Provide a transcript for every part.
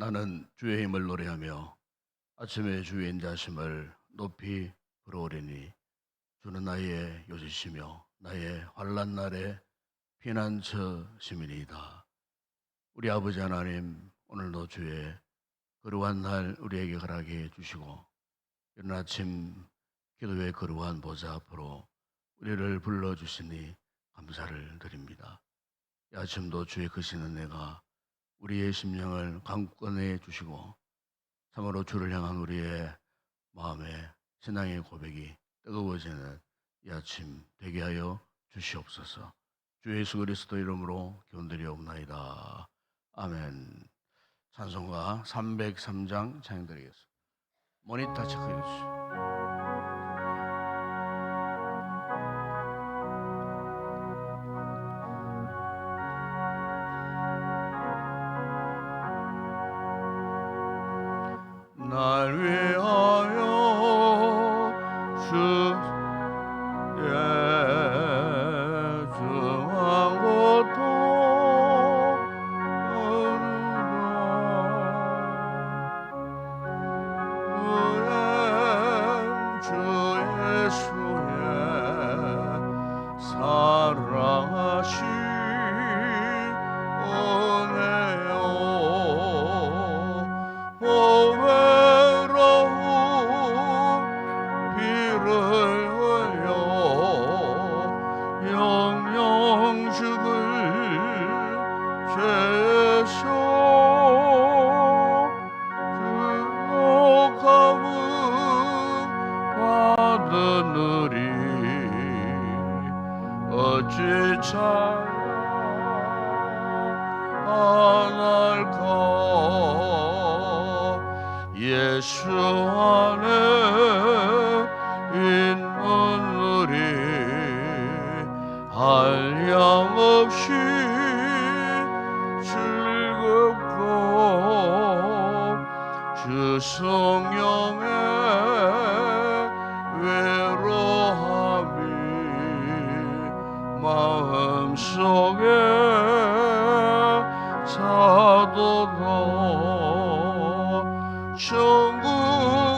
나는 주의 힘을 노래하며 아침에 주의 인자하심을 높이 부르오리니 주는 나의 요새시며 나의 환난 날에 피난처심이니이다. 우리 아버지 하나님, 오늘도 주의 거룩한 날 우리에게 허락해 주시고 이른 아침 기도의 거룩한 보좌 앞으로 우리를 불러주시니 감사를 드립니다. 이 아침도 주의 크신 은혜가 우리의 심령을 강권해 주시고 참으로 주를 향한 우리의 마음에 신앙의 고백이 뜨거워지는 이 아침 되게 하여 주시옵소서. 주 예수 그리스도 이름으로 기원드리옵나이다. 아멘. 찬송가 303장 찬양드리겠습니다. 모니터 체크해 주시죠. 날 위하여 주의 정한 고통 주 예수의 사랑하신 은혜요 외로운 피를 흘려 영영 죽을 죄에서 주목함을 받으느리 어찌 찬양할까. 예수 안에 있는 우리 한량없이 즐겁고 주 성령의 외로함이 마음속에 사도록 천국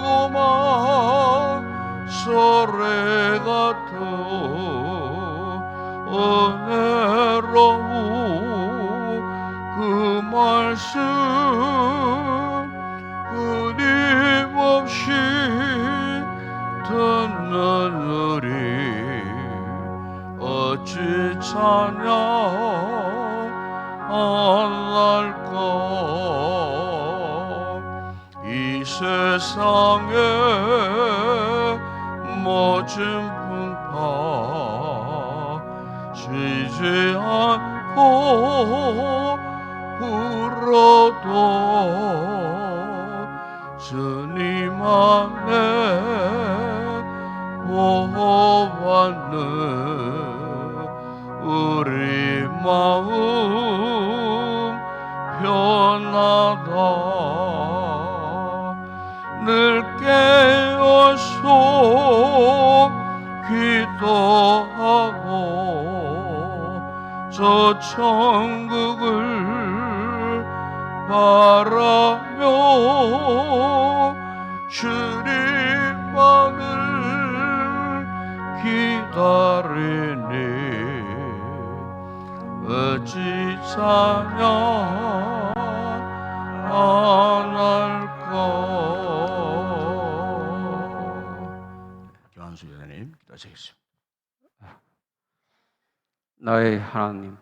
오만 소리 같은 은혜로운 그 말씀 끊임없이 듣는 우리 어찌 찬양 안 할까. 이 세상에 모진 풍파 쉬지 않고 불어도 주님 안에 보호받는 우리 마음 편하다. 늘 깨어서 기도하고 저 천국을 바라며 주님만을 기다리니 어찌 찬양 안 할까. 교환수 교사님 기도하시겠습니다. 나의 하나님,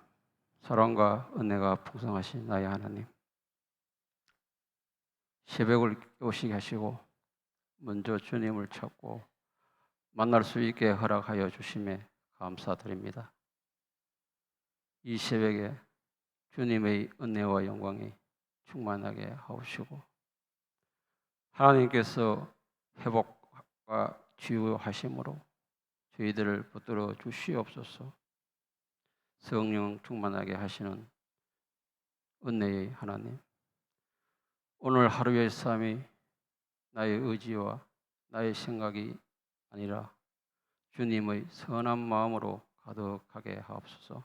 사랑과 은혜가 풍성하신 나의 하나님, 새벽을 오시게 하시고 먼저 주님을 찾고 만날 수 있게 허락하여 주심에 감사드립니다. 이 새벽에 주님의 은혜와 영광이 충만하게 하옵시고 하나님께서 회복과 치유하심으로 저희들을 붙들어 주시옵소서. 성령 충만하게 하시는 은혜의 하나님, 오늘 하루의 삶이 나의 의지와 나의 생각이 아니라 주님의 선한 마음으로 가득하게 하옵소서.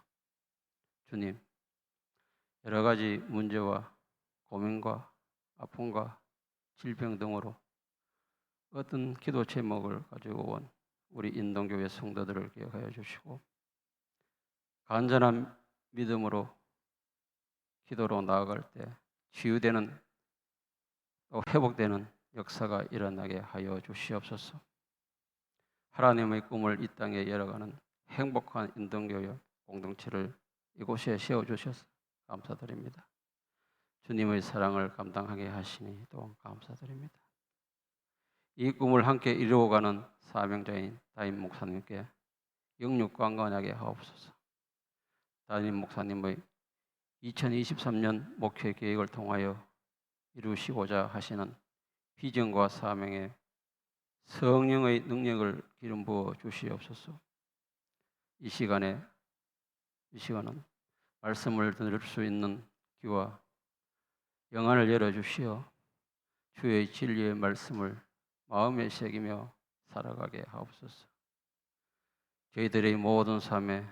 주님, 여러 가지 문제와 고민과 아픔과 질병 등으로 어떤 기도 제목을 가지고 온 우리 인동교회 성도들을 기억하여 주시고 간절한 믿음으로 기도로 나아갈 때 치유되는 또 회복되는 역사가 일어나게 하여 주시옵소서. 하나님의 꿈을 이 땅에 열어가는 행복한 인동교회 공동체를 이곳에 세워주셔서 감사드립니다. 주님의 사랑을 감당하게 하시니 또 감사드립니다. 이 꿈을 함께 이루어가는 사명자인 담임 목사님께 영육관건하게 하옵소서. 담임 목사님의 2023년 목회 계획을 통하여 이루시고자 하시는 비전과 사명에 성령의 능력을 기름 부어 주시옵소서. 이 시간은 말씀을 들을 수 있는 귀와 영안을 열어 주시어 주의 진리의 말씀을 마음에 새기며 살아가게 하옵소서. 저희들의 모든 삶에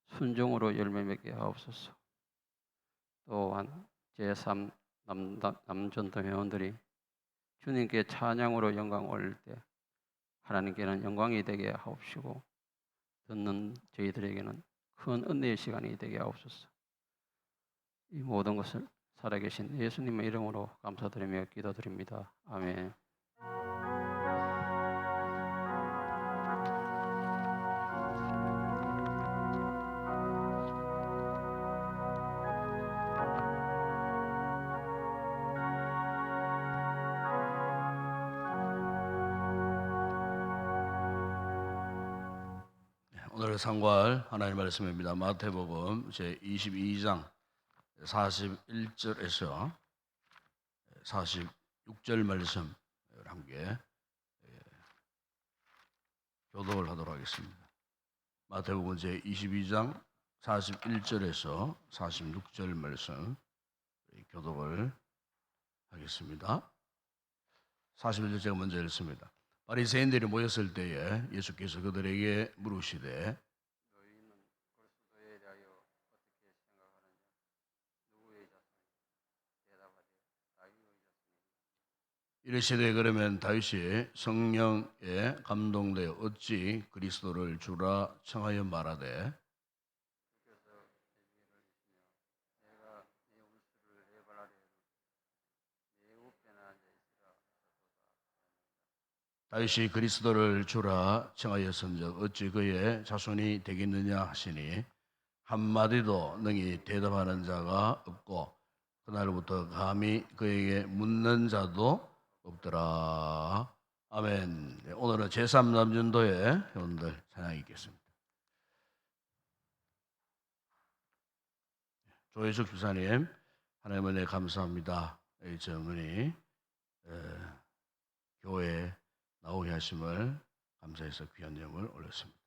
순종으로 열매 맺게 하옵소서. 또한 제3 남전도 회원들이 주님께 찬양으로 영광 올릴 때 하나님께는 영광이 되게 하옵시고 듣는 저희들에게는 큰 은혜의 시간이 되게 하옵소서. 이 모든 것을 살아계신 예수님의 이름으로 감사드리며 기도드립니다. 아멘. 오늘 상고할 하나님 말씀입니다. 마태복음 제22장 41절에서 46절 말씀을 함께 교독을 하도록 하겠습니다. 마태복음 제22장 41절에서 46절 말씀 교독을 하겠습니다. 41절 제가 먼저 읽습니다. 바리새인들이 모였을 때에 예수께서 그들에게 물으시되 너희는 그리스도에 대하여 어떻게 생각하느냐? 누구의 자손이냐? 대답하되 다윗의 자손이니. 이르시되 그러면 다윗이 성령에 감동되어 어찌 그리스도를 주라 청하여 말하되 주께서 내 위를 이시며 내가 내 울수를 내 발 아래에 내 우편에 앉아 있으라 하셨도다. 다윗이 그리스도를 주라 청하였은즉 어찌 그의 자손이 되겠느냐 하시니 한마디도 능히 대답하는 자가 없고 그날부터 감히 그에게 묻는 자도 없더라. 아멘. 네, 오늘은 제3남전도회 회원들 찬양이 있겠습니다. 조혜숙 주사님, 하나님 은혜 감사합니다. 이 정은이 교회에 나오게 하심을 감사해서 귀한 영을 올렸습니다.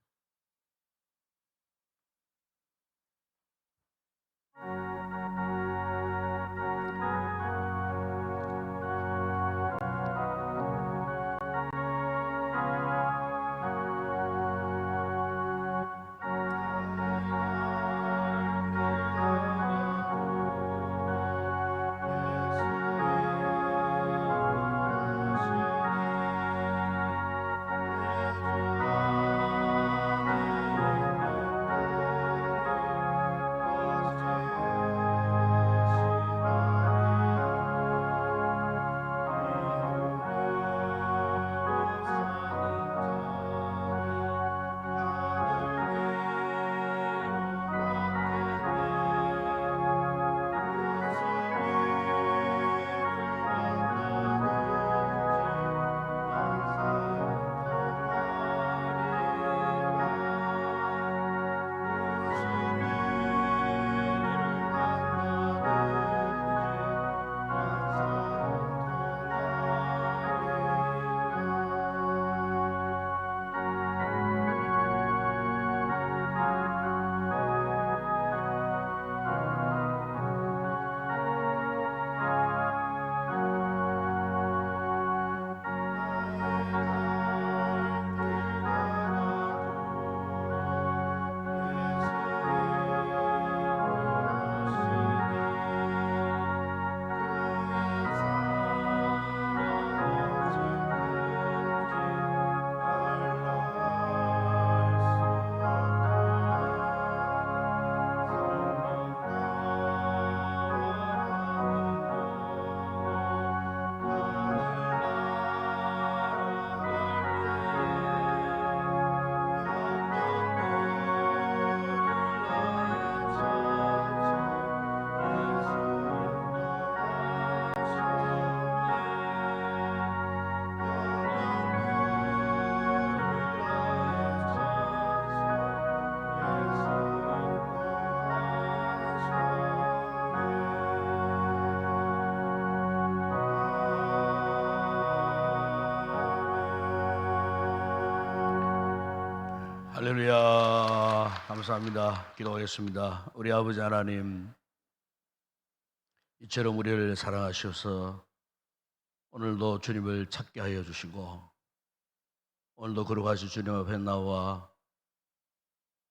할렐루야. 감사합니다. 기도하겠습니다. 우리 아버지 하나님, 이처럼 우리를 사랑하셔서 오늘도 주님을 찾게 하여 주시고, 오늘도 걸어가실 주님 앞에 나와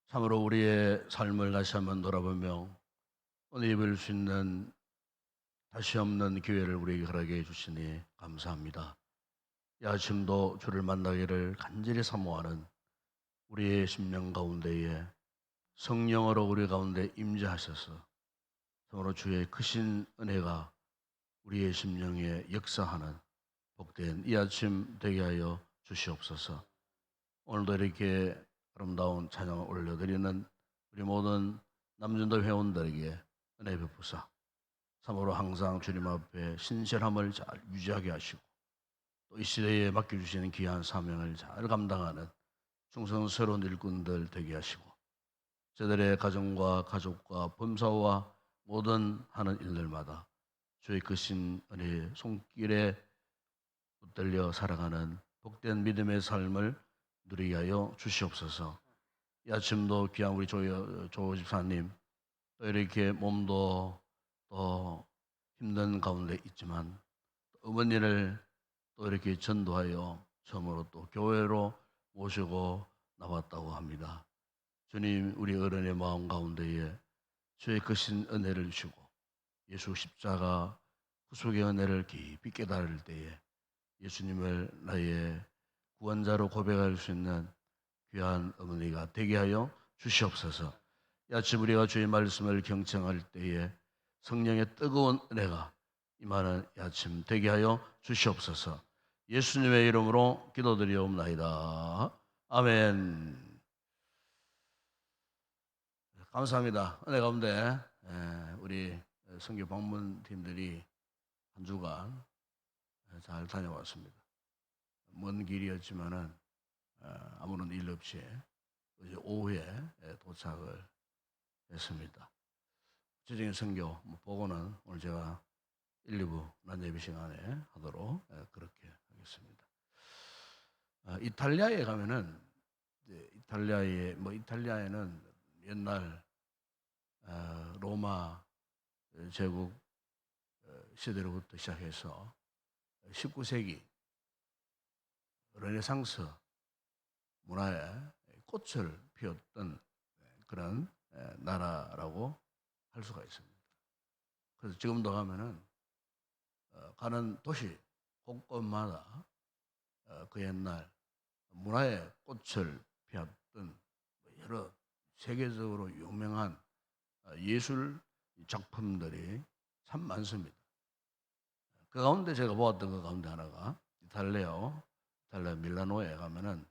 참으로 우리의 삶을 다시 한번 돌아보며 오늘 입을 수 있는 다시 없는 기회를 우리에게 허락해 주시니 감사합니다. 이 아침도 주를 만나기를 간절히 사모하는 우리의 심령 가운데에 성령으로 우리 가운데 임재하셔서 참으로 주의 크신 은혜가 우리의 심령에 역사하는 복된 이 아침 되게 하여 주시옵소서. 오늘도 이렇게 아름다운 찬양을 올려드리는 우리 모든 남전도 회원들에게 은혜 베푸사 참으로 항상 주님 앞에 신실함을 잘 유지하게 하시고 또 이 시대에 맡겨주시는 귀한 사명을 잘 감당하는 충성스러운 일꾼들 되게 하시고 저들의 가정과 가족과 범사와 모든 하는 일들마다 주의 크신 은혜의 손길에 붙들려 살아가는 복된 믿음의 삶을 누리게 하여 주시옵소서. 이 아침도 귀한 우리 조 집사님 또 이렇게 몸도 또 힘든 가운데 있지만 어머니를 또 이렇게 전도하여 처음으로 또 교회로 모시고 나왔다고 합니다. 주님, 우리 어른의 마음 가운데에 주의 크신 은혜를 주시고 예수 십자가 구속의 은혜를 깊이 깨달을 때에 예수님을 나의 구원자로 고백할 수 있는 귀한 어머니가 되게 하여 주시옵소서. 이 아침 우리가 주의 말씀을 경청할 때에 성령의 뜨거운 은혜가 임하는 이 아침 되게 하여 주시옵소서. 예수님의 이름으로 기도드리옵나이다. 아멘. 감사합니다. 은혜 가운데 우리 선교 방문팀들이 한 주간 잘 다녀왔습니다. 먼 길이었지만은 아무런 일 없이 어제 오후에 도착을 했습니다. 구체적인 선교 보고는 오늘 제가 1, 2부 낮 예배 시간에 하도록 그렇게 하겠습니다. 이탈리아에 가면은 이탈리아에는 옛날 로마 제국 시대로부터 시작해서 19세기 르네상스 문화에 꽃을 피웠던 그런 나라라고 할 수가 있습니다. 그래서 지금도 가면은 가는 도시 곳곳마다 그 옛날 문화의 꽃을 피웠던 여러 세계적으로 유명한 예술 작품들이 참 많습니다. 그 가운데 제가 보았던 그 가운데 하나가 이탈리아 밀라노에 가면은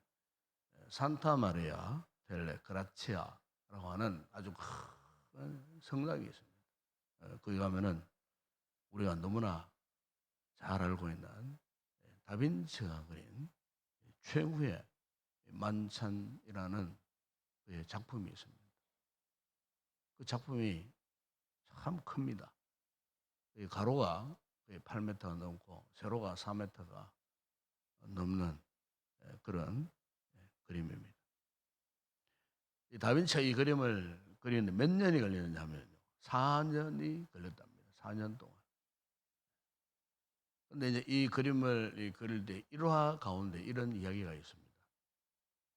산타 마리아 델레 그라치아라고 하는 아주 큰 성당이 있습니다. 거기 가면은 우리가 너무나 잘 알고 있는 다빈치가 그린 최후의 만찬이라는 그의 작품이 있습니다. 그 작품이 참 큽니다. 가로가 8m가 넘고 세로가 4m가 넘는 그런 그림입니다. 이 다빈치가 이 그림을 그리는데 몇 년이 걸리느냐 하면요. 4년이 걸렸답니다. 4년 동안. 근데 이제 이 그림을 그릴 때 1화 가운데 이런 이야기가 있습니다.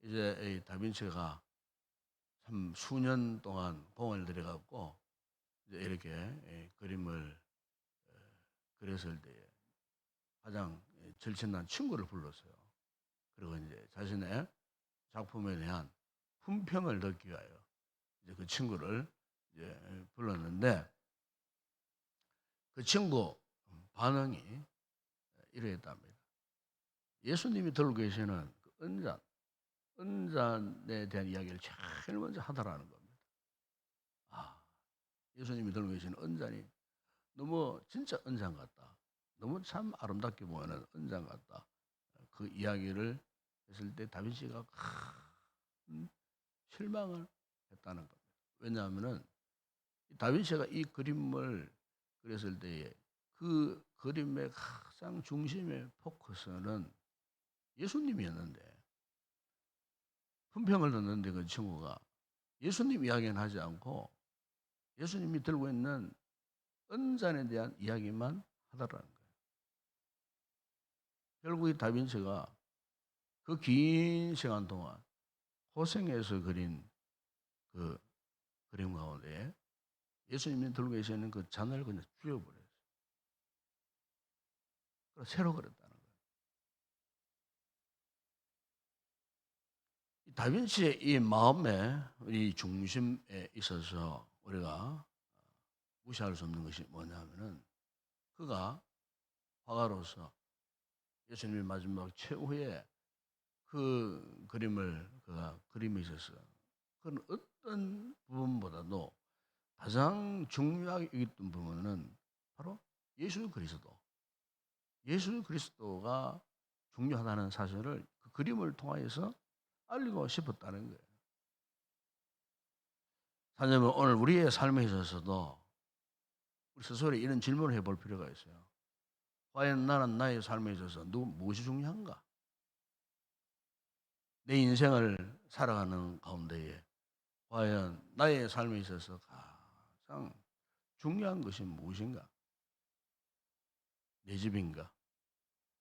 이제 이 다빈치가 참 수년 동안 공을 들여갖고 이제 이렇게 그림을 그렸을 때 가장 절친한 친구를 불렀어요. 그리고 이제 자신의 작품에 대한 품평을 듣기 위하여 이제 그 친구를 이제 불렀는데 그 친구 반응이 이러했답니다. 예수님이 들고 계시는 그 은잔에 대한 이야기를 제일 먼저 하더라는 겁니다. 예수님이 들고 계시는 은잔이 너무 진짜 은잔 같다. 너무 참 아름답게 보이는 은잔 같다. 그 이야기를 했을 때 다빈치가 큰 실망을 했다는 겁니다. 왜냐하면은 다빈치가 이 그림을 그렸을 때에 그 그림의 가장 중심의 포커스는 예수님이었는데 품평을 듣는데 그 친구가 예수님 이야기는 하지 않고 예수님이 들고 있는 은잔에 대한 이야기만 하더라는 거예요. 결국 이 다빈치가 그 긴 시간 동안 고생해서 그린 그 그림 가운데 예수님이 들고 계시는 그 잔을 그냥 죽여버렸어요. 그래서 새로 그렸다는 거예요. 이 다빈치의 이 마음의 이 중심에 있어서 우리가 무시할 수 없는 것이 뭐냐면은 그가 화가로서 예수님의 마지막 최후의 그 그림을 그가 그림에 있어서 그건 어떤 부분보다도 가장 중요하게 여겼던 부분은 바로 예수 그리스도. 예수 그리스도가 중요하다는 사실을 그 그림을 통하여서 알리고 싶었다는 거예요. 사장님은 오늘 우리의 삶에 있어서도 우리 스스로 이런 질문을 해볼 필요가 있어요. 과연 나는 나의 삶에 있어서 무엇이 중요한가? 내 인생을 살아가는 가운데에 과연 나의 삶에 있어서 가장 중요한 것이 무엇인가? 내 집인가?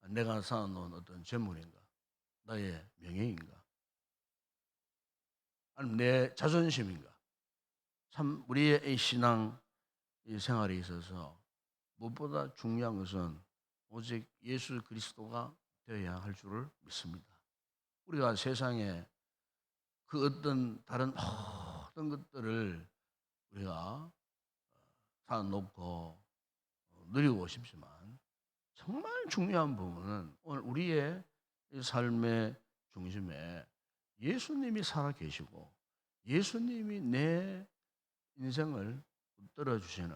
내가 쌓아놓은 어떤 재물인가? 나의 명예인가? 아니면 내 자존심인가? 참 우리의 이 신앙 이 생활에 있어서 무엇보다 중요한 것은 오직 예수 그리스도가 되어야 할 줄을 믿습니다. 우리가 세상에 그 어떤 다른 모든 것들을 우리가 쌓아놓고 누리고 싶지만 정말 중요한 부분은 오늘 우리의 삶의 중심에 예수님이 살아계시고 예수님이 내 인생을 붙들어 주시는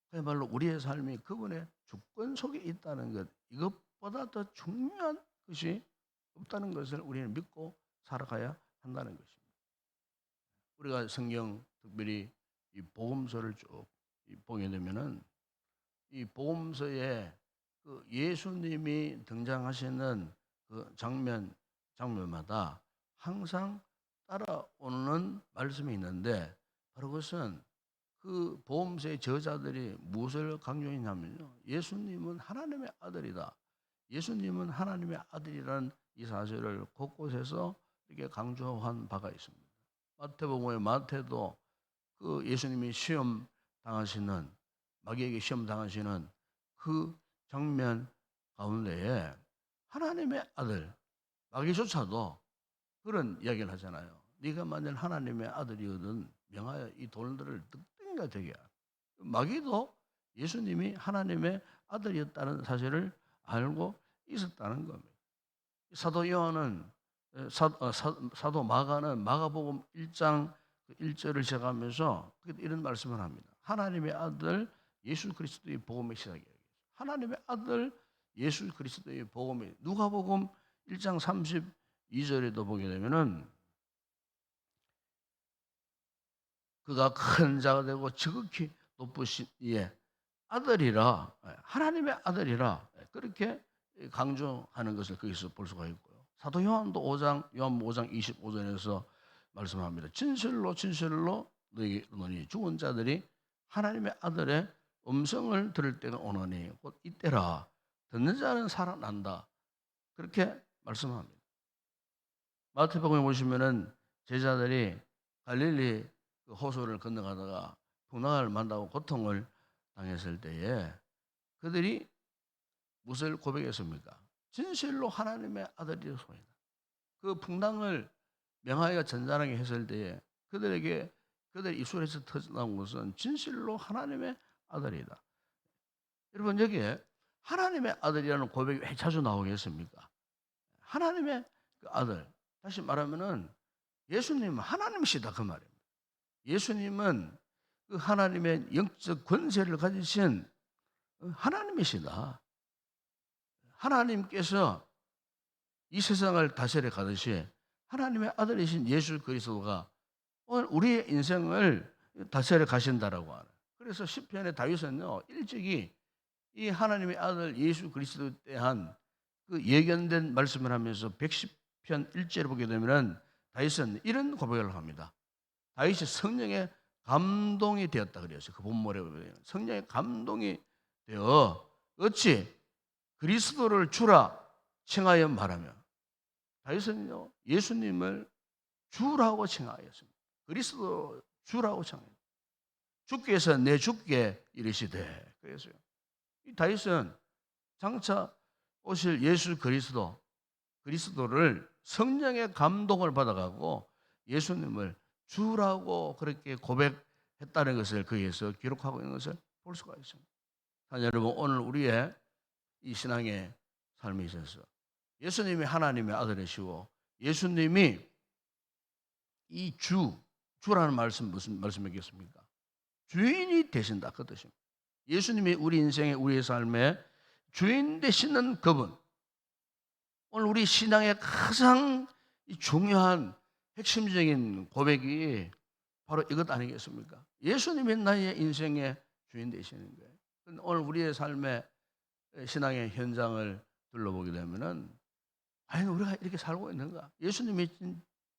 그야말로 우리의 삶이 그분의 주권 속에 있다는 것, 이것보다 더 중요한 것이 없다는 것을 우리는 믿고 살아가야 한다는 것입니다. 우리가 성경 특별히 이 복음서를 쭉 보게 되면은 이 복음서에 그 예수님이 등장하시는 그 장면마다 항상 따라오는 말씀이 있는데 바로 그것은 그 복음서의 저자들이 무엇을 강조했냐면요. 예수님은 하나님의 아들이다. 예수님은 하나님의 아들이라는 이 사실을 곳곳에서 이렇게 강조한 바가 있습니다. 마태복음의 마태도 그 예수님이 시험 당하시는 마귀에게 시험 당하시는 그 장면 가운데에 하나님의 아들 마귀조차도 그런 이야기를 하잖아요. 네가 만일 하나님의 아들이거든 명하여 이 돌들을 늑대가 되게 하라. 마귀도 예수님이 하나님의 아들이었다는 사실을 알고 있었다는 겁니다. 사도 요한은 사도 마가는 마가복음 1장 1절을 시작하면서 이런 말씀을 합니다. 하나님의 아들 예수 그리스도의 복음의 시작이에요. 하나님의 아들 예수 그리스도의 복음이 누가복음 1장 32절에도 보게 되면은 그가 큰 자가 되고 지극히 높으신 이의 아들이라 하나님의 아들이라 그렇게 강조하는 것을 거기서 볼 수가 있고요. 사도 요한도 요한 5장 25절에서 말씀합니다. 진실로 진실로 너희 죽은 자들이 하나님의 아들의 음성을 들을 때가 오노니 곧 이때라. 듣는 자는 살아난다. 그렇게 말씀합니다. 마태복음에 보시면은 제자들이 갈릴리 그 호수를 건너가다가 풍랑을 만나고 고통을 당했을 때에 그들이 무엇을 고백했습니까? 진실로 하나님의 아들이소이다. 그 풍랑을 명하여 전자하게 했을 때에 그들의 입술에서 터져나온 것은 진실로 하나님의 아들이다. 여러분 여기에 하나님의 아들이라는 고백이 왜 자주 나오겠습니까? 하나님의 그 아들. 다시 말하면은 예수님은 하나님이시다 그 말입니다. 예수님은 그 하나님의 영적 권세를 가지신 하나님이시다. 하나님께서 이 세상을 다스려 가듯이 하나님의 아들이신 예수 그리스도가 오늘 우리의 인생을 다스려 가신다라고 하는. 그래서 시편의 다윗은요 일찍이 이 하나님의 아들 예수 그리스도에 대한 그 예견된 말씀을 하면서 편 1절에 보게 되면은 다윗은 이런 고백을 합니다. 다윗이 성령의 감동이 되었다 그랬어요. 그 본문에 보면 성령의 감동이 되어 어찌 그리스도를 주라 칭하여 말하며, 다윗은요 예수님을 주라고 칭하였습니다. 그리스도 주라고 칭하였습니다. 주께서 내 주께 이르시되 그랬어요. 이 다윗은 장차 오실 예수 그리스도를 성령의 감동을 받아가고 예수님을 주라고 그렇게 고백했다는 것을 거기에서 기록하고 있는 것을 볼 수가 있습니다. 여러분, 오늘 우리의 이 신앙의 삶에 있어서 예수님이 하나님의 아들이시고 예수님이 이 주라는 말씀 무슨 말씀이겠습니까? 주인이 되신다 그 뜻입니다. 예수님이 우리 인생의 우리의 삶에 주인 되시는 그분. 오늘 우리 신앙의 가장 중요한 핵심적인 고백이 바로 이것 아니겠습니까? 예수님이 나의 인생의 주인 되시는 거예요. 오늘 우리의 삶의 신앙의 현장을 둘러보게 되면은 과연 우리가 이렇게 살고 있는가? 예수님이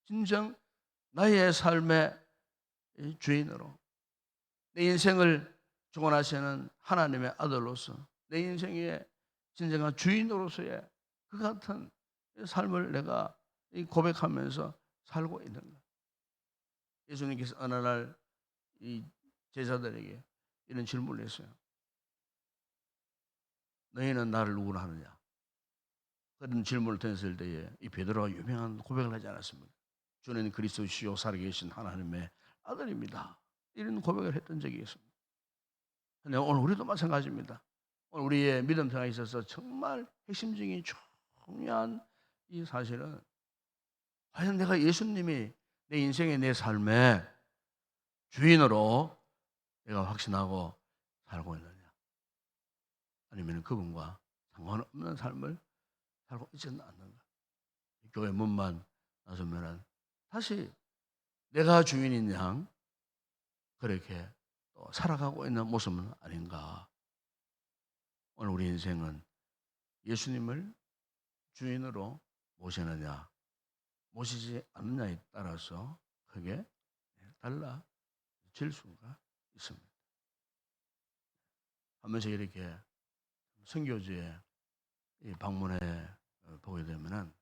진정 나의 삶의 주인으로 내 인생을 주관하시는 하나님의 아들로서 내 인생의 진정한 주인으로서의 그 같은 삶을 내가 고백하면서 살고 있는 것. 예수님께서 어느 날 이 제자들에게 이런 질문을 했어요. 너희는 나를 누구로 하느냐? 그런 질문을 던졌을 때에 이 베드로가 유명한 고백을 하지 않았습니까? 주는 그리스도시요 살아계신 하나님의 아들입니다. 이런 고백을 했던 적이 있습니다. 근데 오늘 우리도 마찬가지입니다. 오늘 우리의 믿음 생활에 있어서 정말 핵심적인 중요한 이 사실은 과연 내가 예수님이 내 인생의 내 삶의 주인으로 내가 확신하고 살고 있느냐, 아니면 그분과 상관없는 삶을 살고 있지는 않는가. 교회 문만 나서면은 다시 내가 주인인 양 그렇게 또 살아가고 있는 모습은 아닌가. 오늘 우리 인생은 예수님을 주인으로 모시느냐 모시지 않느냐에 따라서 크게 달라질 수가 있습니다. 한 번씩 이렇게 선교지에 방문해 보게 되면은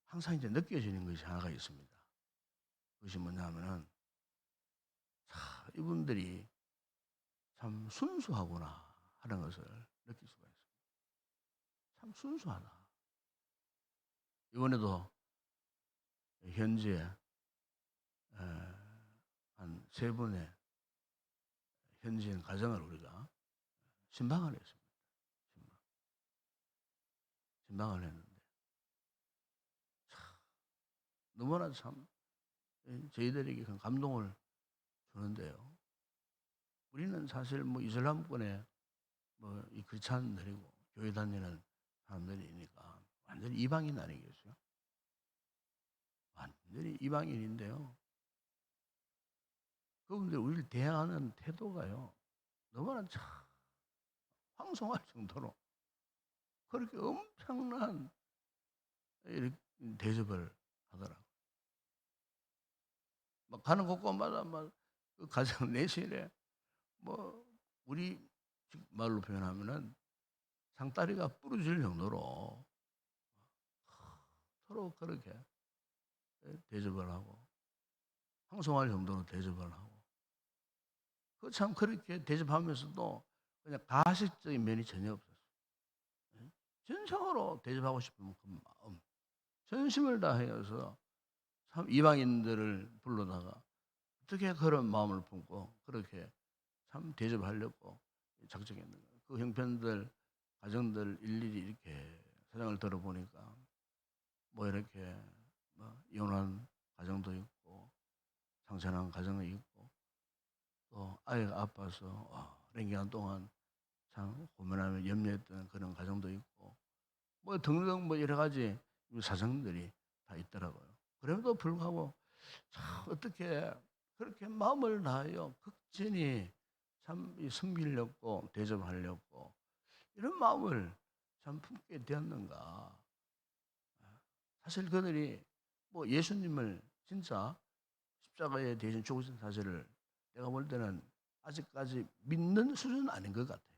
항상 이제 느껴지는 것이 하나가 있습니다. 그것이 뭐냐면은 이분들이 참 순수하구나 하는 것을 느낄 수가 있습니다. 참 순수하다. 이번에도 현지에 한 3분의 현지인 가정을 우리가 신방을 했습니다. 신방을 했는데 너무나 참 저희들에게 큰 감동을 주는데요. 우리는 사실 뭐 이슬람권에 뭐 이 크리스찬들이고 교회 다니는 사람들이니까 완전히 이방인 아니겠어요? 완전히 이방인인데요. 그분들 우리를 대하는 태도가요. 너무나 참 황송할 정도로 그렇게 엄청난 대접을 하더라고요. 막 가는 곳곳마다 막그 가정 내실에 뭐 우리 말로 표현하면은 상다리가 부러질 정도로 서로 그렇게 대접을 하고 황송할 정도로 대접을 하고 그 참 그렇게 대접하면서도 그냥 가식적인 면이 전혀 없었어요. 진정으로 대접하고 싶은 그 마음, 전심을 다해서 참 이방인들을 불러다가 어떻게 그런 마음을 품고 그렇게 참 대접하려고 작정했는가. 그 형편들, 가정들 일일이 이렇게 사정을 들어보니까 뭐 이렇게 뭐 이혼한 가정도 있고 상처난 가정도 있고 또 아이가 아파서 오랜 기간 동안 참 고민하며 염려했던 그런 가정도 있고 뭐 등등 뭐 여러 가지 사정들이 다 있더라고요. 그럼에도 불구하고 참 어떻게 그렇게 마음을 다하여 극진히 참 섬기려고 대접하려고 이런 마음을 참 품게 되었는가. 사실 그들이 뭐 예수님을 진짜 십자가에 대신 죽으신 사실을 내가 볼 때는 아직까지 믿는 수준은 아닌 것 같아요.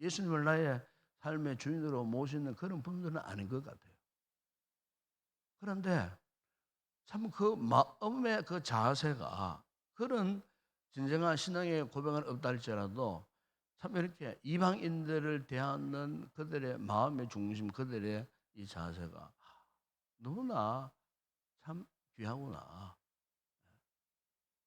예수님을 나의 삶의 주인으로 모시는 그런 분들은 아닌 것 같아요. 그런데 참 그 마음의 그 자세가 그런 진정한 신앙의 고백은 없다 할지라도 참 이렇게 이방인들을 대하는 그들의 마음의 중심, 그들의 이 자세가 너무나 참 귀하구나.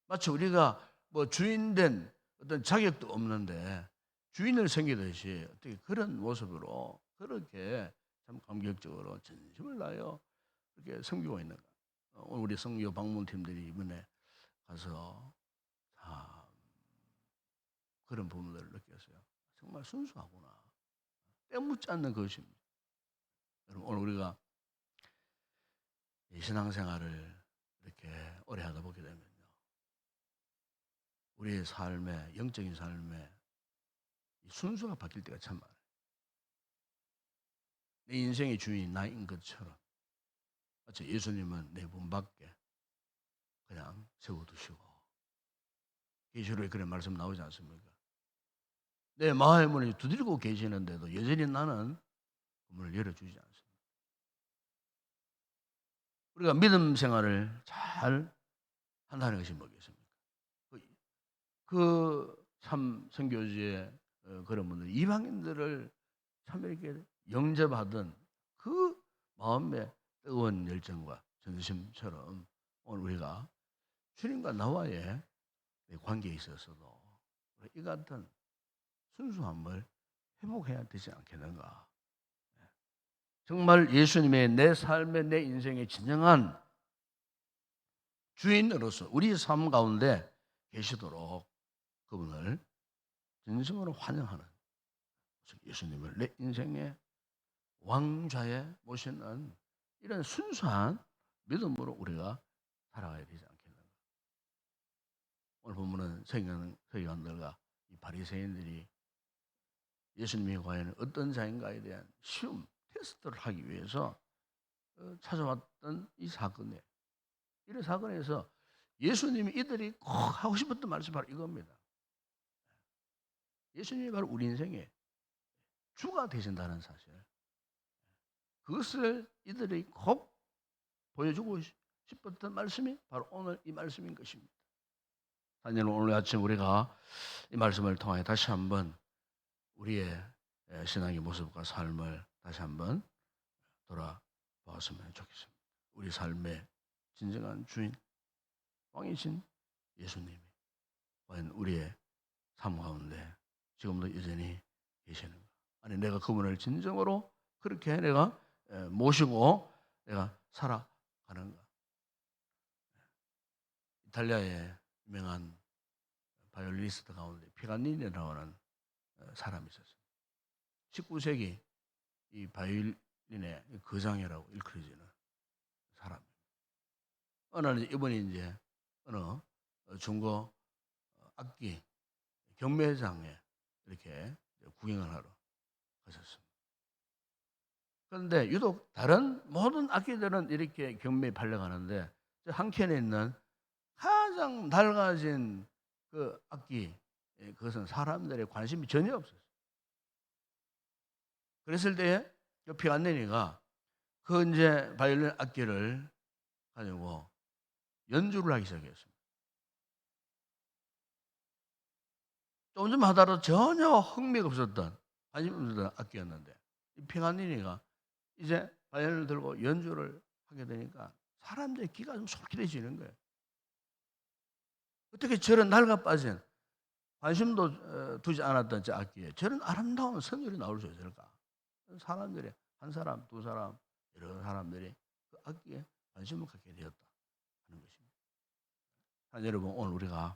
마치 우리가 뭐 주인된 어떤 자격도 없는데 주인을 섬기듯이 어떻게 그런 모습으로 그렇게 참 감격적으로 진심을 다하여 이렇게 섬기고 있는가. 오늘 우리 성교 방문팀들이 이번에 가서 참 그런 부분들을 느꼈어요. 정말 순수하구나. 때묻지 않는 것입니다. 여러분 오늘 우리가 이 신앙생활을 이렇게 오래 하다 보게 되면요. 우리의 삶에, 영적인 삶에 이 순수가 바뀔 때가 참 많아요. 내 인생의 주인이 나인 것처럼 마치 예수님은 내 문 밖에 그냥 세워두시고 계시록에 그런 말씀 나오지 않습니까? 내 마음의 문을 두드리고 계시는데도 여전히 나는 그 문을 열어주지 않습니다. 우리가 믿음 생활을 잘 한다는 것이 뭐겠습니까? 참 선교지의 그런 분들 이방인들을 참 이렇게 영접하던 그 마음의 뜨거운 열정과 전심처럼 오늘 우리가 주님과 나와의 관계에 있어서도 이 같은 순수함을 회복해야 되지 않겠는가. 정말 예수님의 내 삶의 내 인생의 진정한 주인으로서 우리 삶 가운데 계시도록 그분을 진심으로 환영하는 예수님을 내 인생의 왕좌에 모시는 이런 순수한 믿음으로 우리가 살아가야 되지 않겠는가. 오늘 본문은 서기관들과 이 바리새인들이 예수님이 과연 어떤 자인가에 대한 시험, 테스트를 하기 위해서 찾아왔던 이 사건에 이런 사건에서 예수님이 이들이 꼭 하고 싶었던 말씀이 바로 이겁니다. 예수님이 바로 우리 인생의 주가 되신다는 사실. 그것을 이들이 꼭 보여주고 싶었던 말씀이 바로 오늘 이 말씀인 것입니다. 사실 오늘 아침 우리가 이 말씀을 통해 다시 한번 우리의 신앙의 모습과 삶을 다시 한번 돌아보았으면 좋겠습니다. 우리 삶의 진정한 주인, 왕이신 예수님이 과연 우리의 삶 가운데 지금도 여전히 계시는가? 아니 내가 그분을 진정으로 그렇게 내가 모시고 내가 살아가는가? 이탈리아의 유명한 바이올리니스트 가운데 피가니니라고 하는 사람이 있었어요. 19세기 이 바이올린의 거장이라고 일컬어지는 사람입니다. 어느 날 이분이 이제 어느 중고 악기 경매장에 이렇게 구경을 하러 가셨습니다. 그런데 유독 다른 모든 악기들은 이렇게 경매에 팔려가는데 한 켠에 있는 가장 낡아진 그 악기, 그것은 사람들의 관심이 전혀 없었어요. 그랬을 때에 피간네니가 그 이제 바이올린 악기를 가지고 연주를 하기 시작했습니다. 조금 좀 하다가 전혀 흥미가 없었던, 관심 없었던 악기였는데 이 피간네니가 이제 바이올린을 들고 연주를 하게 되니까 사람들의 귀가 좀 솔깃해지는 거예요. 어떻게 저런 낡아 빠진 관심도 두지 않았던 저 악기에 저런 아름다운 선율이 나올 수 있을까? 사람들이 한 사람, 두 사람, 여러 사람들이 그 악기에 관심을 갖게 되었다 하는 것입니다. 여러분 오늘 우리가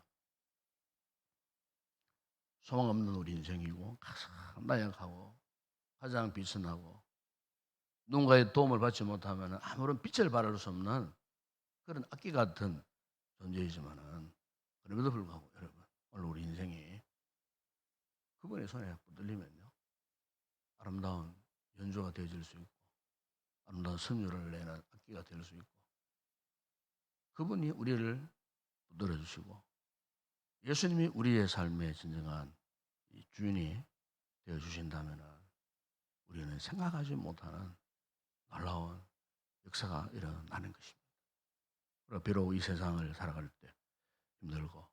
소망 없는 우리 인생이고 가장 나약하고 가장 비천하고 누군가의 도움을 받지 못하면 아무런 빛을 발할 수 없는 그런 악기 같은 존재이지만은 그럼에도 불구하고 여러분 오늘 우리 인생이 그분의 손에 붙들리면요 아름다운 연주가 되어질 수 있고 아름다운 선율을 내는 악기가 될 수 있고, 그분이 우리를 붙들어 주시고 예수님이 우리의 삶의 진정한 이 주인이 되어 주신다면 우리는 생각하지 못하는 놀라운 역사가 일어나는 것입니다. 그러나 비록 이 세상을 살아갈 때 힘들고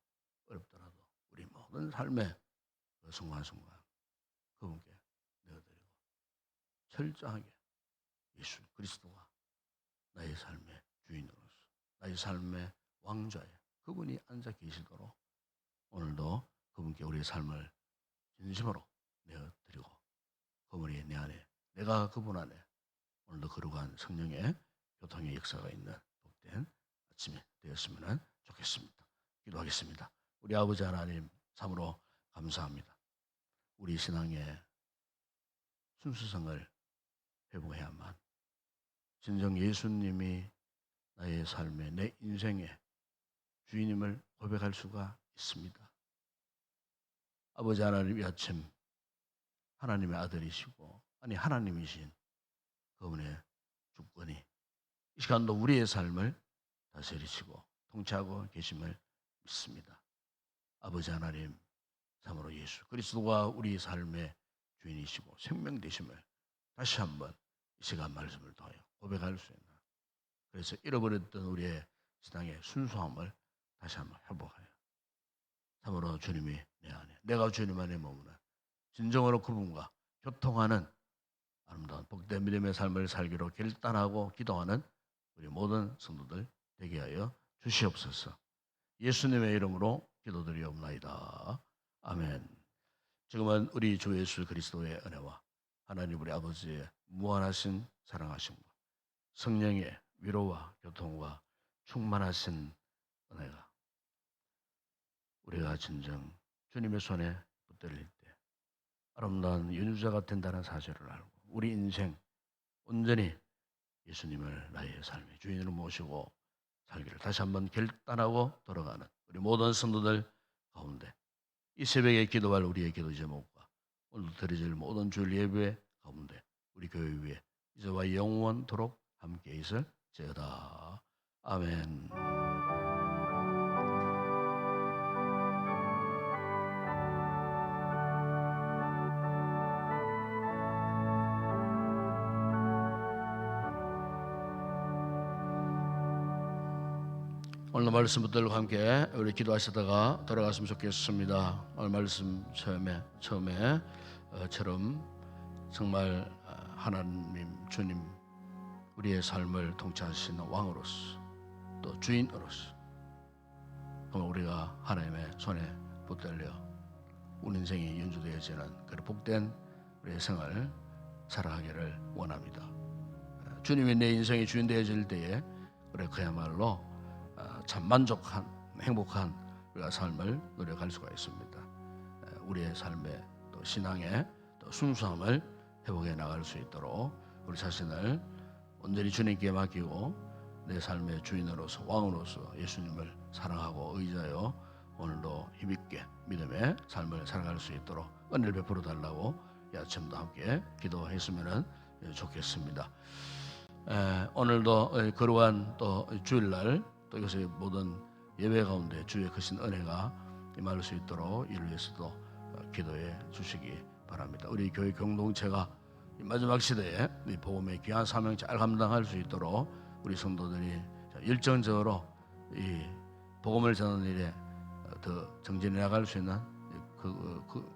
어렵더라도 우리 모든 삶의 그 순간순간 그분께 내어드리고 철저하게 예수 그리스도가 나의 삶의 주인으로서 나의 삶의 왕좌에 그분이 앉아 계시도록 오늘도 그분께 우리의 삶을 진심으로 내어드리고 그분이 내 안에 내가 그분 안에 오늘도 거룩한 성령의 교통의 역사가 있는 복된 아침이 되었으면 좋겠습니다. 기도하겠습니다. 우리 아버지 하나님 참으로 감사합니다. 우리 신앙의 순수성을 회복해야만 진정 예수님이 나의 삶에 내 인생의 주인임을 고백할 수가 있습니다. 아버지 하나님 이 아침 하나님의 아들이시고 아니 하나님이신 그분의 주권이 이 시간도 우리의 삶을 다스리시고 통치하고 계심을 믿습니다. 아버지 하나님 참으로 예수 그리스도가 우리 삶의 주인이시고 생명 되심을 다시 한번 이 시간 말씀을 통하여 고백할 수 있는 그래서 잃어버렸던 우리의 신앙의 순수함을 다시 한번 회복하여 참으로 주님이 내 안에 내가 주님 안에 머무는 진정으로 그분과 교통하는 아름다운 복된 믿음의 삶을 살기로 결단하고 기도하는 우리 모든 성도들 되게 하여 주시옵소서. 예수님의 이름으로 기도드리옵나이다. 아멘. 지금은 우리 주 예수 그리스도의 은혜와 하나님 우리 아버지의 무한하신 사랑하심과 성령의 위로와 교통과 충만하신 은혜가 우리가 진정 주님의 손에 붙들릴 때 아름다운 연주자가 된다는 사실을 알고 우리 인생 온전히 예수님을 나의 삶의 주인으로 모시고 살기를 다시 한번 결단하고 돌아가는 우리 모든 성도들 가운데 이 새벽에 기도할 우리의 기도 제목과 오늘 드려질 모든 주일 예배 가운데 우리 교회 위에 이제와 영원토록 함께 있을지어다. 아멘. 오늘 말씀 붙들고 함께 우리 기도하시다가 돌아갔으면 좋겠습니다. 오늘 말씀 처음에처럼 정말 하나님 주님 우리의 삶을 통치하시는 왕으로서 또 주인으로서 정말 우리가 하나님의 손에 붙들려 우리 인생이 연주되어지는 그런 복된 우리의 생활 살아가기를 원합니다. 주님이 내 인생의 주인 되어질 때에 그래 그야말로 참 만족한 행복한 우리가 삶을 누려갈 수가 있습니다. 우리의 삶의 또 신앙의 또 순수함을 회복해 나갈 수 있도록 우리 자신을 온전히 주님께 맡기고 내 삶의 주인으로서 왕으로서 예수님을 사랑하고 의지하여 오늘도 힘있게 믿음의 삶을 살아갈 수 있도록 은혜를 베풀어 달라고 이 아침도 함께 기도했으면 좋겠습니다. 오늘도 거룩한 또 주일날 또 이것의 모든 예배 가운데 주의 크신 은혜가 임할 수 있도록 이를 위해서도 기도해 주시기 바랍니다. 우리 교회 공동체가 마지막 시대에 이 복음의 귀한 사명 잘 감당할 수 있도록 우리 성도들이 열정적으로 이 복음을 전하는 일에 더 정진해 나갈 수 있는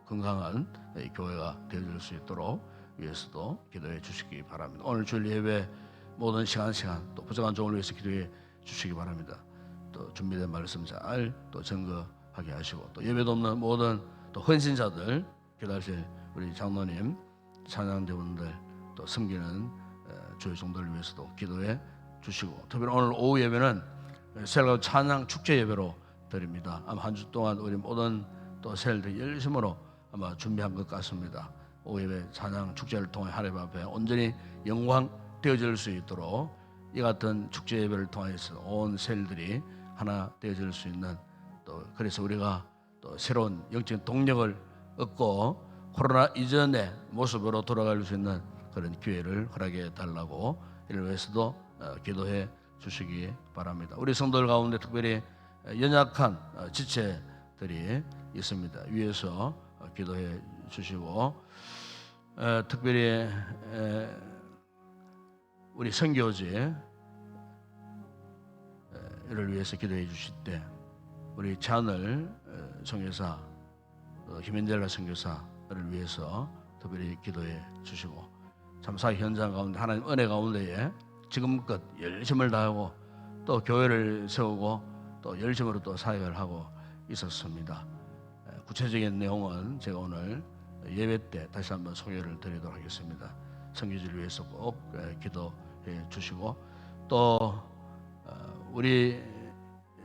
건강한 교회가 되어질 수 있도록 위해서도 기도해 주시기 바랍니다. 오늘 주일 예배 모든 시간 또 부족한 종을 위해서 기도해 주시기 바랍니다. 또 준비된 말씀 잘 또 증거하게 하시고 또 예배도 없는 모든 또 헌신자들 기도하실 우리 장로님 찬양대원들 또 섬기는 주의 종들을 위해서도 기도해 주시고 특별히 오늘 오후 예배는 새로 찬양 축제 예배로 드립니다. 아마 한 주 동안 우리 모든 또 세일들 열심으로 아마 준비한 것 같습니다. 오후 예배 찬양 축제를 통해 하나님 앞에 온전히 영광 되어질 수 있도록 이 같은 축제 예배를 통해서 온 세일들이 하나 되어질 수 있는 또 그래서 우리가 또 새로운 영적인 동력을 얻고 코로나 이전의 모습으로 돌아갈 수 있는 그런 기회를 허락해 달라고 이를 위해서도 기도해 주시기 바랍니다. 우리 성도들 가운데 특별히 연약한 지체들이 있습니다. 위에서 기도해 주시고, 특별히 우리 선교지 이를 위해서 기도해 주실 때 우리 찬을 선교사, 김현델라 선교사를 위해서 특별히 기도해 주시고, 참사 현장 가운데 하나님 은혜 가운데에 지금껏 열심을 다하고 또 교회를 세우고 또 열심으로 또 사역을 하고 있었습니다. 구체적인 내용은 제가 오늘 예배 때 다시 한번 소개를 드리도록 하겠습니다. 선교지를 위해서 꼭 기도해 주시고, 또 우리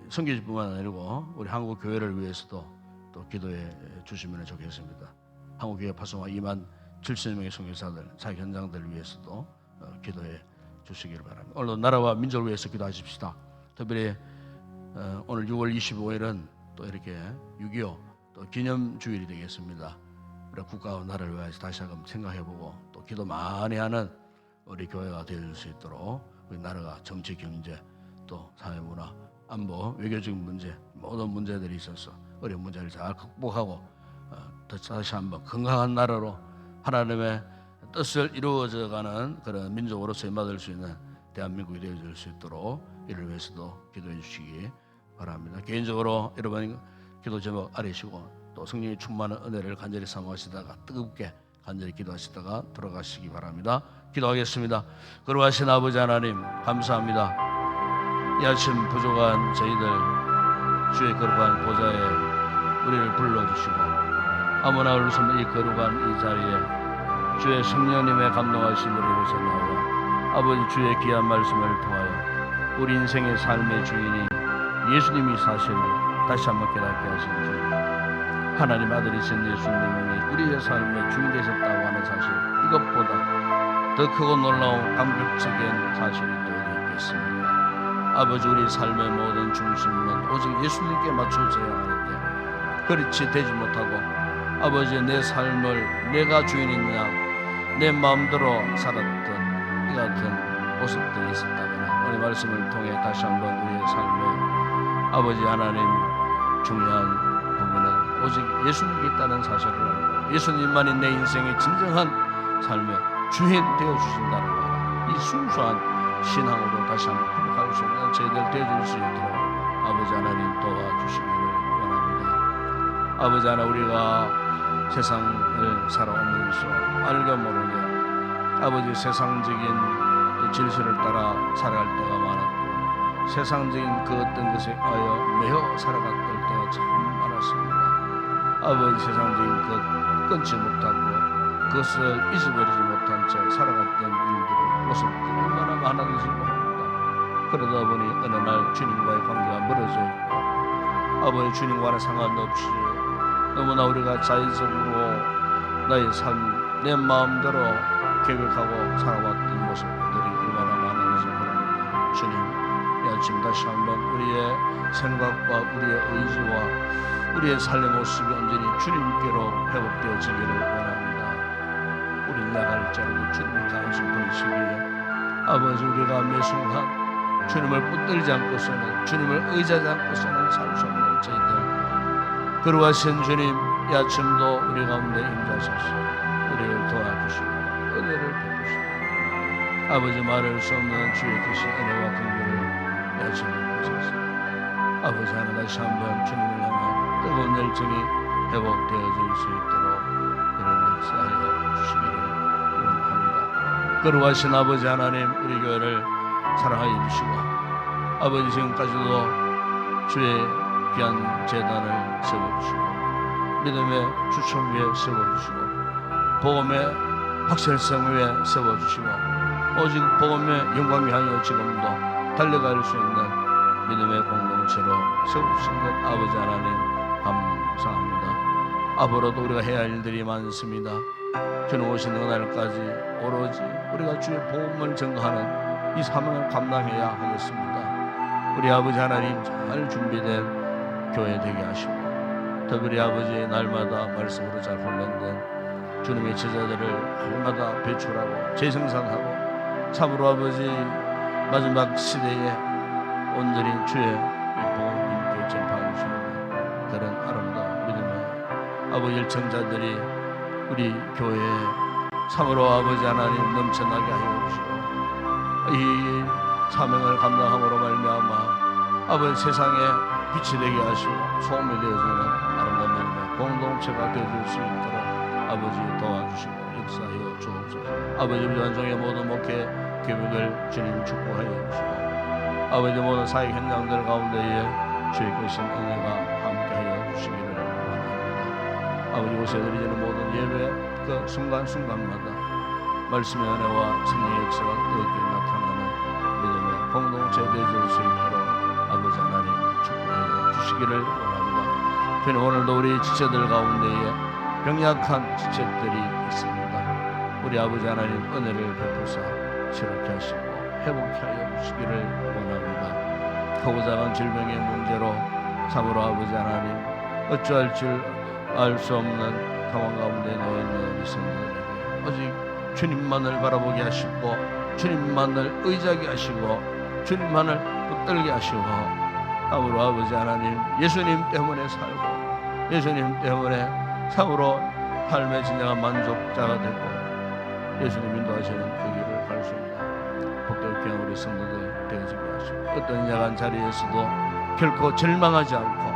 선교지뿐만 아니고 우리 한국 교회를 위해서도 또 기도해 주시면 좋겠습니다. 한국 교회 파송화 2만 7천명의 선교사들, 사역 현장들을 위해서도 기도해 주시기를 바랍니다. 오늘도 나라와 민족을 위해서 기도하십시다. 특별히 오늘 6월 25일은 또 이렇게 6.25 또 기념주일이 되겠습니다. 우리 국가와 나라를 위해서 다시 한번 생각해보고 또 기도 많이 하는 우리 교회가 되어줄 수 있도록 우리 나라가 정치, 경제, 또 사회, 문화, 안보, 외교적인 문제, 모든 문제들이 있어서 어려운 문제를 잘 극복하고 다시 한번 건강한 나라로 하나님의 뜻을 이루어져가는 그런 민족으로 쓰임받을 수 있는 대한민국이 되어줄 수 있도록 이를 위해서도 기도해 주시기 바랍니다. 개인적으로 여러분 기도 제목 아뢰시고 또 성령이 충만한 은혜를 간절히 사모하시다가 뜨겁게 간절히 기도하시다가 돌아가시기 바랍니다. 기도하겠습니다. 거룩하신 아버지 하나님, 감사합니다. 이 아침 부족한 저희들 주의 거룩한 보좌에 우리를 불러주시고 아무나 올 수 없는 이 거룩한 이 자리에 주의 성령님의 감동하심으로 이루어져 나와 아버지 주의 귀한 말씀을 통하여 우리 인생의 삶의 주인이 예수님이 사실 다시 한번 깨닫게 하신 주, 하나님 아들이신 예수님이 우리의 삶의 주인 되셨다고 하는 사실, 이것보다 더 크고 놀라운 감격적인 사실이 또 있겠습니다. 아버지, 우리 삶의 모든 중심은 오직 예수님께 맞춰져야 하는데 그렇지 되지 못하고 아버지 내 삶을 내가 주인이냐 내 마음대로 살았던 이 같은 모습들이 있었다면 오늘 말씀을 통해 다시 한번 우리의 삶에 아버지 하나님 중요한 부분은 오직 예수님이 있다는 사실을 알고 예수님만이 내 인생의 진정한 삶의 주인 되어 주신다는 것, 이 순수한 신앙으로 다시 한번 회복할 수 있는 저희들 되어줄 수 있도록 아버지 하나님 도와주시기를 원합니다. 아버지 하나, 우리가 세상을 살아오면서 알게 모르게 아버지 세상적인 또 질서를 따라 살아갈 때가 많았고 세상적인 그 어떤 것에 매여 살아갔던 때가 참 많았습니다. 아버지, 세상적인 것 끊지 못하고 그것을 잊어버리지 못한 채 살아갔던 일들을 모습들이 얼마나 많은지 모릅니다. 그러다 보니 어느 날 주님과의 관계가 멀어져 있고 아버지 주님과는 상관없이 너무나 우리가 자의적으로 나의 삶, 내 마음대로 계획하고 살아왔던 모습들이 얼마나 많은지 모릅니다. 주님, 이 아침 다시 한번 우리의 생각과 우리의 의지와 우리의 삶의 모습이 온전히 주님께로 회복되어지기를 원합니다. 우리 나갈자라도 주님의 관심 보이시기에 아버지, 우리가 매 순간 주님을 붙들지 않고서는 주님을 의지하지 않고서는 살 수 없는 저희들, 거룩하신 주님, 이 아침도 우리 가운데 임하셔서 우리를 도와주시고 은혜를 베푸시고 아버지, 말할 수 없는 주의 크신 은혜와 긍휼을 이 아침에 보셔서 아버지 하나 다시 한번 주님을 향한 뜨거운 열정이 회복되어질 수 있도록 이런 역사하여 주시기를 원합니다. 거룩하신 아버지 하나님, 우리 교회를 사랑하여 주시고 아버지 지금까지도 주의 귀한 재단을 세워주시고 믿음의 주춤 위에 세워주시고 복음의 확실성 위에 세워주시고 오직 복음의 영광 위하여 지금도 달려갈 수 있는 믿음의 공동체로 세우신 것 아버지 하나님 감사합니다. 앞으로도 우리가 해야 할 일들이 많습니다. 주님 오시는 그날까지 오로지 우리가 주의 복음을 전가하는 이 사명을 감당해야 하겠습니다. 우리 아버지 하나님 잘 준비된 교회 되게 하시고 특별히 아버지 날마다 말씀으로 잘 훈련된 주님의 제자들을 날마다 배출하고 재생산하고 참으로 아버지 마지막 시대에 온전히 주의 복음을 전파하는 그런 아름다운 믿음의 아버지 열정자들이 우리 교회에 참으로 아버지 하나님 넘쳐나게 하여 주시고 이 사명을 감당함으로 말미암아 아버지 세상에 빛이 되게 하시고 소음이 되어지는 아름다운 믿음의 공동체가 되어줄 수 있도록 아버지 도와주시고 역사하여 주옵소서. 아버지 우리 완종의 모든 목회 계획을 주님 축복하여 주시고 아버지 모든 사역 현장들 가운데에 주의 계신 은혜가 함께하여 주시기를 원합니다. 아버지 곳에 드리는 모든 예배 그 순간순간마다 말씀의 은혜와 승리의 역사가 뜨겁게 나타나는 믿음의 공동체 되어줄 수 있도록 아버지 하나님 축복하여 주시기를 원합니다. 주님 오늘도 우리 지체들 가운데에 병약한 지체들이 있습니다. 우리 아버지 하나님 은혜를 베푸사 치료케 하시고 회복케 하여 주시기를 원합니다. 크고 작은 질병의 문제로 참으로 아버지 하나님 어찌할 줄 알 수 없는 상황 가운데 놓여있는 우리 성도들에게 오직 주님만을 바라보게 하시고 주님만을 의지하게 하시고 주님만을 붙들게 하시고 참으로 아버지 하나님 예수님 때문에 살고 예수님 때문에 참으로 삶의 진정한 만족자가 되고 예수님 인도하시는 그 길을 갈 수 있는 복되게 귀한 우리 성도들 되어지게 하시고 어떤 야간 자리에서도 결코 절망하지 않고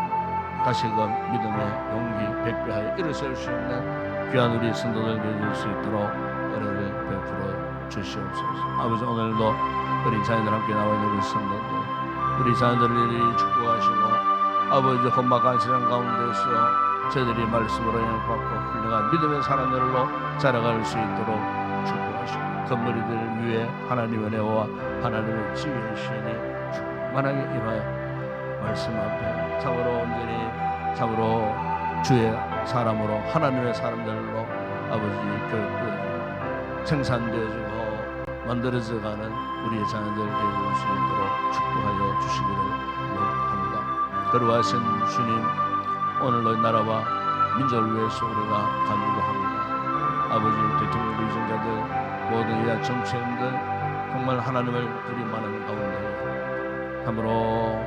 다시금 믿음의 용기 백배하여 일어설 수 있는 귀한 우리 성도들 되어질 수 있도록 은혜를 베풀어 주시옵소서. 아버지 오늘도 우리 자녀들 함께 나와 있는 우리 성도들 우리 자녀들을 축복하시고 아버지 험악한 세상 가운데서 저희들이 말씀으로 영향받고 훌륭한 믿음의 사람들로 자라갈 수 있도록 축복하시고 건물이들 위에 하나님의 은혜와 하나님의 지혜의 신이 충만하게 임하여 말씀 앞에 참으로 온전히 참으로 주의 사람으로 하나님의 사람들로 아버지 교육되어지고 생산되어지고 만들어져가는 우리의 자녀들 되어질 수 있도록 축복하여 주시기를 원합니다. 거룩하신 주님 오늘로 이 나라와 민족을 위해서 우리가 간구합니다. 아버지 대통령 위정자들 모든 이하 정치인들 정말 하나님을 두림하는 가운데 참으로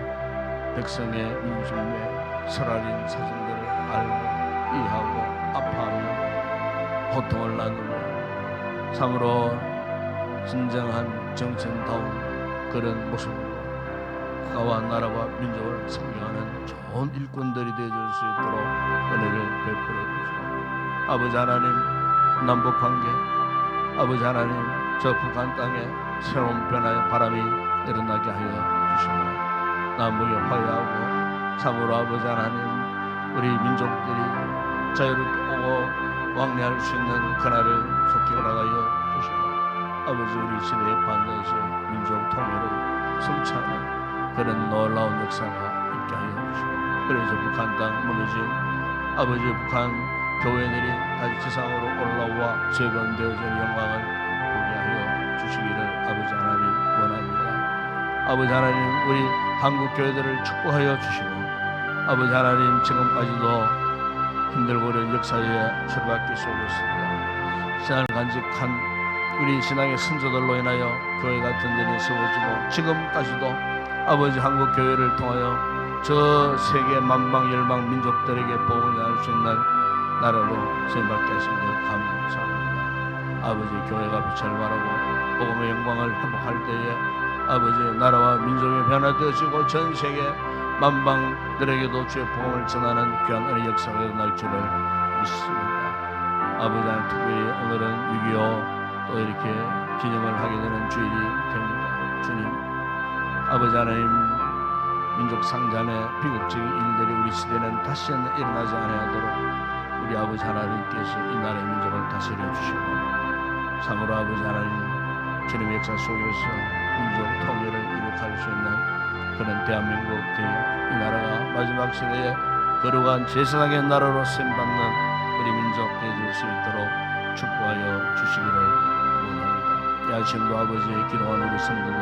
백성의 민심의 설알인 사정들을 알고 이해하고 아파하며 고통을 나누며 참으로 진정한 정치인다운 그런 모습으로 국가와 나라와 민족을 섬겨하는 좋은 일꾼들이 되어줄 수 있도록 은혜를 베풀어 주시고 아버지 하나님 남북관계 아버지 하나님 저 북한 땅에 새로운 변화의 바람이 일어나게 하여 주시고 남북이 화해하고 참으로 아버지 하나님 우리 민족들이 자유롭게 오고 왕래할 수 있는 그날을 속히 허락하여 주시고 아버지 우리 시대에 반드시 민족 통일을 성취하는 그런 놀라운 역사가 있게 하여 주시고 그래서 북한 땅 무너진 아버지 북한 교회들이 다시 지상으로 올라와 재건되어진 영광을 보게 하여 주시기를 아버지 하나님 원합니다. 아버지 하나님 우리 한국 교회들을 축복하여 주시고 아버지 하나님 지금까지도 힘들고 어려운 역사의 출발길 속에서 신앙을 간직한 우리 신앙의 선조들로 인하여 교회가 든든히 세워지고 지금까지도 아버지 한국 교회를 통하여 저 세계 만방 열방 민족들에게 복음을 전할 수 있는 나라로 세움받게 하신 것 감사합니다. 아버지 교회가 빛을 발하고 복음의 영광을 회복할 때에 아버지 나라와 민족이 변화되어지고 전 세계 만방들에게도 주의 복음을 전하는 귀한 은혜의 역사가 일어날 줄을 믿습니다. 아버지 하나님 특별히 오늘은 6.25 또 이렇게 기념을 하게 되는 주일이 됩니다. 주님 아버지 하나님 민족 상잔의 비극적인 일들이 우리 시대는 다시는 일어나지 않도록 우리 아버지 하나님께서 이 나라의 민족을 다스려 주시고 참으로 아버지 하나님 주님의 역사 속에서 민족 통일을 이룩할 수 있는 그런 대한민국 이 나라가 마지막 시대에 거룩한 제사장의 나라로 쓰임받는 우리 민족 되어질 수 있도록 축복하여 주시기를 원합니다. 이 아침도 아버지 기도하는 우리 성도들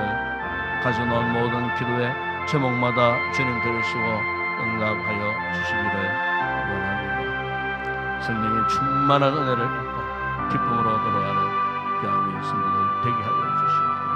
가져놓은 모든 기도의 제목마다 주님 들으시고 응답하여 주시기를 원합니다. 성령의 충만한 은혜를 입고 기쁨으로 돌아가는 귀한 우리 성도들 되게 하여 주시고